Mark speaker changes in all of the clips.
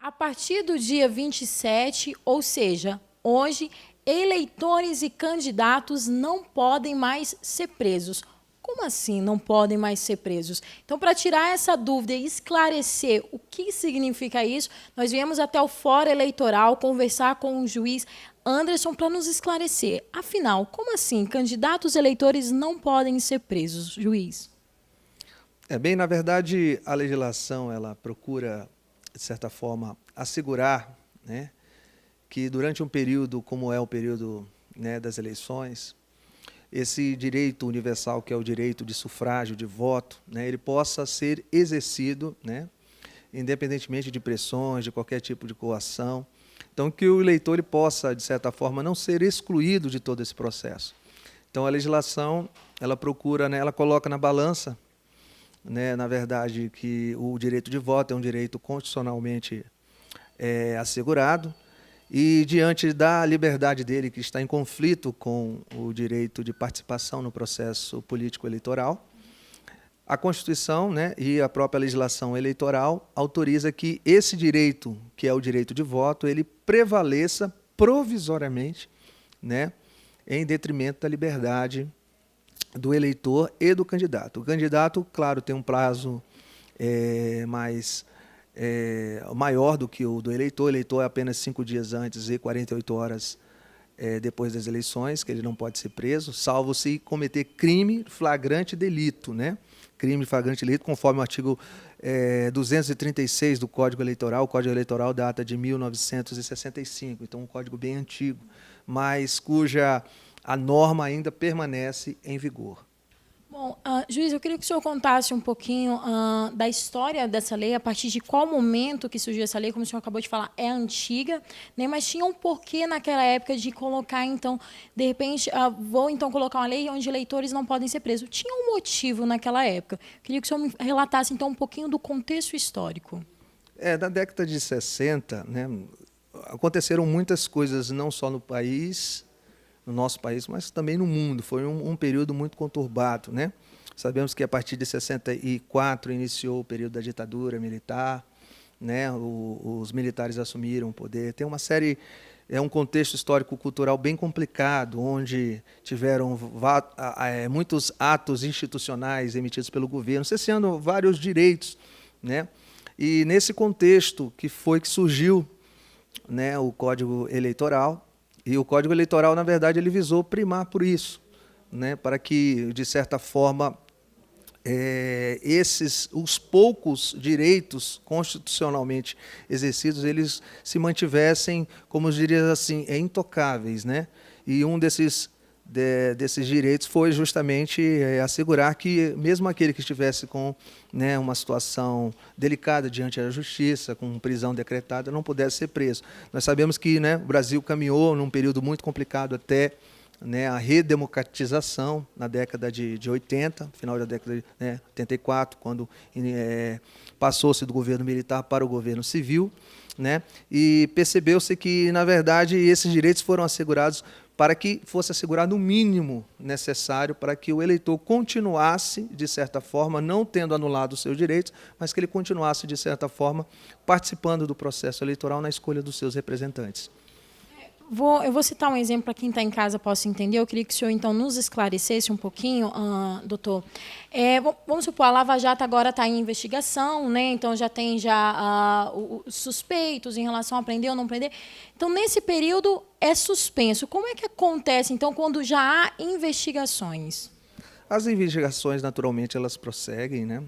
Speaker 1: A partir do dia 27, ou seja, hoje, eleitores e candidatos não podem mais ser presos. Como assim não podem mais ser presos? Então, para tirar essa dúvida e esclarecer o que significa isso, nós viemos até o Fórum Eleitoral conversar com o juiz Anderson para nos esclarecer. Afinal, como assim candidatos eleitores não podem ser presos, juiz?
Speaker 2: Na verdade, a legislação ela procura, de certa forma, assegurar, né, que durante um período, como é o período, né, das eleições, esse direito universal, que é o direito de sufrágio, de voto, né, ele possa ser exercido, né, independentemente de pressões, de qualquer tipo de coação. Então, que o eleitor ele possa, de certa forma, não ser excluído de todo esse processo. Então, a legislação ela procura, né, ela coloca na balança, né, na verdade, que o direito de voto é um direito constitucionalmente assegurado, e diante da liberdade dele, que está em conflito com o direito de participação no processo político-eleitoral, a Constituição, né, e a própria legislação eleitoral autoriza que esse direito, que é o direito de voto, ele prevaleça provisoriamente, né, em detrimento da liberdade do eleitor e do candidato. O candidato, claro, tem um prazo maior do que o do eleitor. O eleitor é apenas 5 dias antes e 48 horas depois das eleições, que ele não pode ser preso, salvo se cometer crime flagrante delito, né? Crime flagrante delito, conforme o artigo 236 do Código Eleitoral. O Código Eleitoral data de 1965, então um código bem antigo, mas cuja a norma ainda permanece em vigor.
Speaker 1: Bom, juiz, eu queria que o senhor contasse um pouquinho da história dessa lei, a partir de qual momento que surgiu essa lei. Como o senhor acabou de falar, é antiga, né, mas tinha um porquê naquela época de colocar, então, de repente, vou então colocar uma lei onde eleitores não podem ser presos. Tinha um motivo naquela época. Eu queria que o senhor me relatasse, então, um pouquinho do contexto histórico.
Speaker 2: Na década de 60, né, aconteceram muitas coisas, não só no país, no nosso país, mas também no mundo. Foi um período muito conturbado, né? Sabemos que a partir de 64 iniciou o período da ditadura militar, né? Os militares assumiram o poder. Tem uma série, um contexto histórico-cultural bem complicado, onde tiveram muitos atos institucionais emitidos pelo governo, cessando vários direitos, né? E nesse contexto que surgiu, né, o Código Eleitoral. E o Código Eleitoral, na verdade, ele visou primar por isso, né, para que, de certa forma, os poucos direitos constitucionalmente exercidos, eles se mantivessem, como eu diria assim, intocáveis, né? E um desses direitos foi justamente assegurar que mesmo aquele que estivesse com, né, uma situação delicada diante da justiça, com prisão decretada, não pudesse ser preso. Nós sabemos que, né, o Brasil caminhou num período muito complicado até, né, a redemocratização na década de 80, final da década de 84, quando passou-se do governo militar para o governo civil, né, e percebeu-se que, na verdade, esses direitos foram assegurados para que fosse assegurado o mínimo necessário para que o eleitor continuasse, de certa forma, não tendo anulado os seus direitos, mas que ele continuasse, de certa forma, participando do processo eleitoral na escolha dos seus representantes.
Speaker 1: Eu vou citar um exemplo para quem está em casa possa entender. Eu queria que o senhor, então, nos esclarecesse um pouquinho, doutor. Vamos supor, a Lava Jato agora está em investigação, né? Então já tem os suspeitos em relação a prender ou não prender. Então, nesse período, é suspenso. Como é que acontece, então, quando já há investigações?
Speaker 2: As investigações, naturalmente, elas prosseguem, né?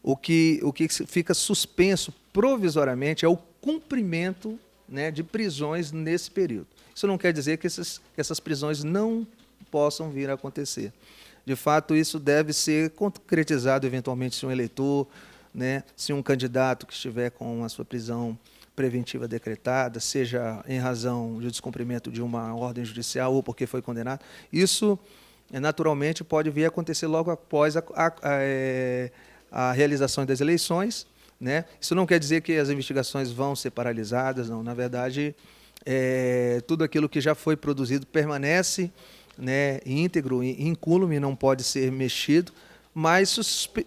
Speaker 2: O que fica suspenso provisoriamente é o cumprimento, né, de prisões nesse período. Isso não quer dizer que essas prisões não possam vir a acontecer. De fato, isso deve ser concretizado eventualmente se um eleitor, né, se um candidato que estiver com a sua prisão preventiva decretada, seja em razão de descumprimento de uma ordem judicial ou porque foi condenado, isso naturalmente pode vir a acontecer logo após a realização das eleições, né? Isso não quer dizer que as investigações vão ser paralisadas, não. Na verdade, tudo aquilo que já foi produzido permanece, né, íntegro, incólume, não pode ser mexido, mas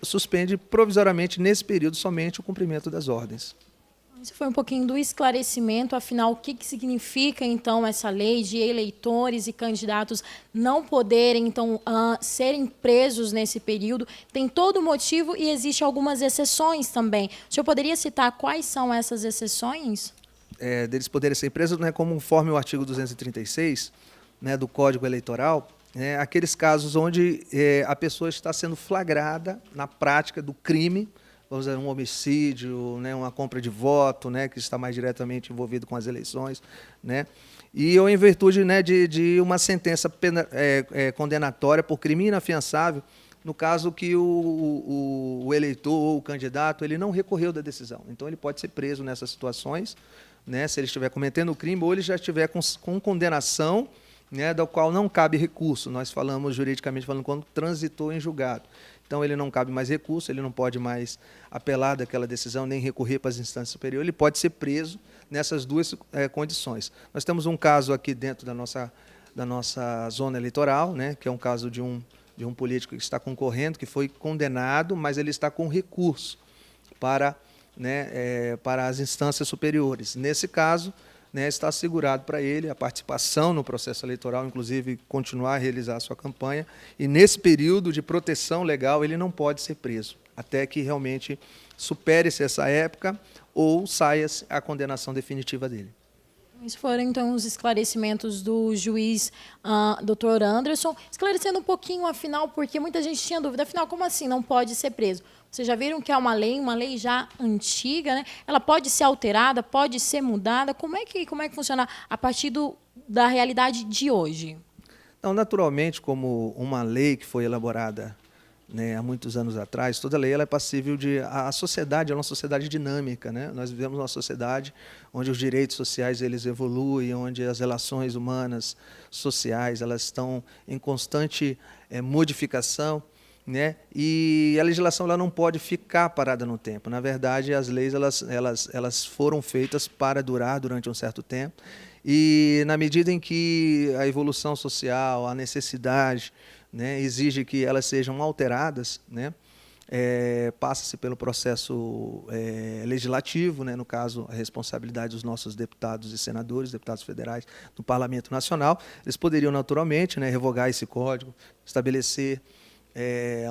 Speaker 2: suspende provisoriamente, nesse período, somente o cumprimento das ordens.
Speaker 1: Esse foi um pouquinho do esclarecimento, afinal, o que significa, então, essa lei de eleitores e candidatos não poderem, então, serem presos nesse período. Tem todo motivo e existem algumas exceções também. O senhor poderia citar quais são essas exceções?
Speaker 2: Deles poderem ser presos, né, conforme o artigo 236, né, do Código Eleitoral, aqueles casos onde a pessoa está sendo flagrada na prática do crime, vamos dizer, um homicídio, né, uma compra de voto, né, que está mais diretamente envolvido com as eleições, né, ou em virtude, né, de uma sentença condenatória por crime inafiançável, no caso que o eleitor ou o candidato ele não recorreu da decisão. Então, ele pode ser preso nessas situações, né, se ele estiver cometendo o crime ou ele já estiver com condenação, né, da qual não cabe recurso. Nós falamos, juridicamente falando, quando transitou em julgado. Então, ele não cabe mais recurso, ele não pode mais apelar daquela decisão, nem recorrer para as instâncias superiores, ele pode ser preso nessas duas condições. Nós temos um caso aqui dentro da nossa zona eleitoral, né, que é um caso de um político que está concorrendo, que foi condenado, mas ele está com recurso para as instâncias superiores. Nesse caso, né, está assegurado para ele a participação no processo eleitoral, inclusive continuar a realizar a sua campanha, e nesse período de proteção legal ele não pode ser preso, até que realmente supere-se essa época ou saia-se a condenação definitiva dele.
Speaker 1: Esses foram, então, os esclarecimentos do juiz Dr. Anderson, esclarecendo um pouquinho, afinal, porque muita gente tinha dúvida, afinal, como assim não pode ser preso? Vocês já viram que é uma lei já antiga, né? Ela pode ser alterada, pode ser mudada. Como é que funciona a partir da realidade de hoje?
Speaker 2: Não, naturalmente, como uma lei que foi elaborada, né, há muitos anos atrás, toda lei ela é passível de... A sociedade é uma sociedade dinâmica, né? Nós vivemos numa sociedade onde os direitos sociais eles evoluem, onde as relações humanas, sociais, elas estão em constante modificação, né? E a legislação ela não pode ficar parada no tempo. Na verdade, as leis elas foram feitas para durar durante um certo tempo, e na medida em que a evolução social, a necessidade, né, exige que elas sejam alteradas, né, passa-se pelo processo legislativo, né, no caso, a responsabilidade dos nossos deputados e senadores, deputados federais do Parlamento Nacional. Eles poderiam, naturalmente, né, revogar esse código, estabelecer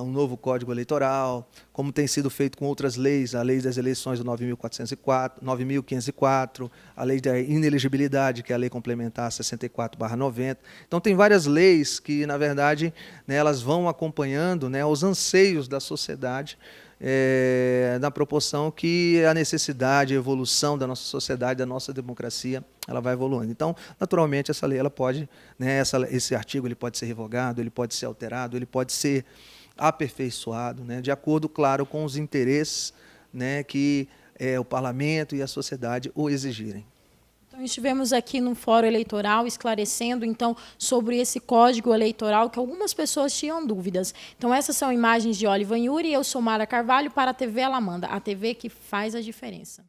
Speaker 2: um novo Código Eleitoral, como tem sido feito com outras leis, a Lei das Eleições do 9.504, a Lei da Inelegibilidade, que é a Lei Complementar 64/90. Então, tem várias leis que, na verdade, né, elas vão acompanhando, né, os anseios da sociedade, na proporção que a necessidade, a evolução da nossa sociedade, da nossa democracia, ela vai evoluindo. Então, naturalmente, essa lei ela pode, né, esse artigo ele pode ser revogado, ele pode ser alterado, ele pode ser aperfeiçoado, né, de acordo, claro, com os interesses, né, que o parlamento e a sociedade o exigirem.
Speaker 1: Então, estivemos aqui no Fórum Eleitoral esclarecendo, então, sobre esse Código Eleitoral, que algumas pessoas tinham dúvidas. Então, essas são imagens de Olivan Yuri, eu sou Mara Carvalho para a TV Alamanda, a TV que faz a diferença.